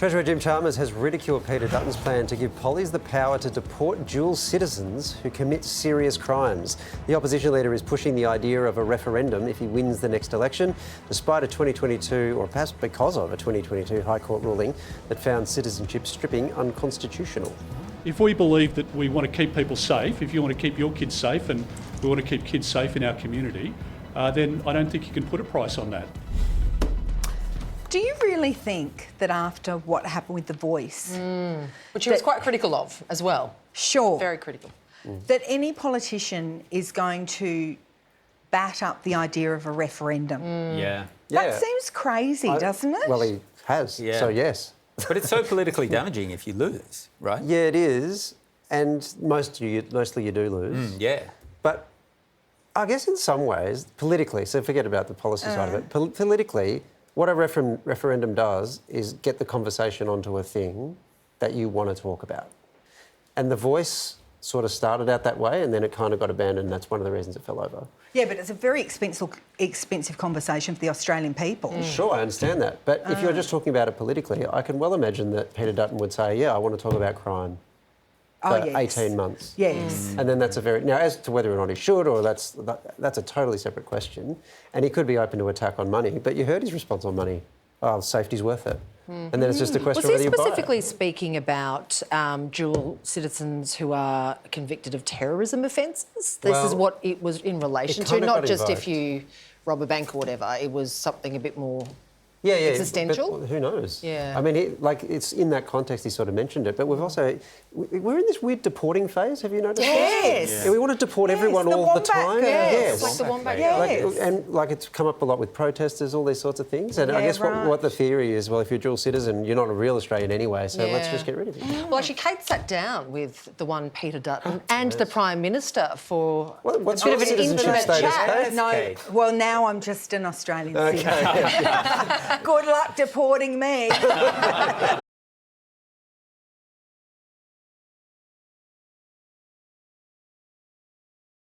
Treasurer Jim Chalmers has ridiculed Peter Dutton's plan to give pollies the power to deport dual citizens who commit serious crimes. The opposition leader is pushing the idea of a referendum if he wins the next election, despite a 2022, or perhaps because of a 2022 High Court ruling that found citizenship stripping unconstitutional. If we believe that we want to keep people safe, if you want to keep your kids safe and we want to keep kids safe in our community, then I don't think you can put a price on that. Do you really think that after what happened with The Voice... Which he was quite critical of as well. Sure. Very critical. That any politician is going to bat up the idea of a referendum? Yeah. That seems crazy, doesn't it? Well, he has, Yeah. so yes. But it's so politically damaging if you lose, right? Yeah, it is, and mostly you do lose. Yeah. But I guess in some ways, politically, so forget about the policy side of it, politically, what a referendum does is get the conversation onto a thing that you want to talk about. And The Voice sort of started out that way and then it kind of got abandoned, and that's one of the reasons it fell over. Yeah, but it's a very expensive conversation for the Australian people. Sure, I understand that. But if you're just talking about it politically, I can well imagine that Peter Dutton would say, yeah, I want to talk about crime for 18 months. Yes. And then that's a very... Now, as to whether or not he should, or that's a totally separate question. And he could be open to attack on money, but you heard his response on money. Oh, safety's worth it. And then it's just a question Was whether he you buy it. specifically speaking about dual citizens who are convicted of terrorism offences? This is what it was in relation to, kinda not got just invoked. if you rob a bank or whatever. It was something a bit more... Yeah, existential? But who knows? Yeah. I mean, it's in that context he sort of mentioned it, but we're in this weird deporting phase. Have you noticed Yes. this? Yeah, we want to deport everyone all the Wombat time. girls. Yes. Like the Wombat Yes. Girl. It's come up a lot with protesters, all these sorts of things. And I Yeah, guess right. what the theory is, well, if you're a dual citizen, you're not a real Australian anyway, so let's Yeah. just get rid of you. Well, actually, Kate sat down with the one Peter Dutton and the Prime Minister for What's a bit your of an citizenship intimate status, chat. Kate? No, Kate. well, now I'm just an Australian citizen. Good luck deporting me.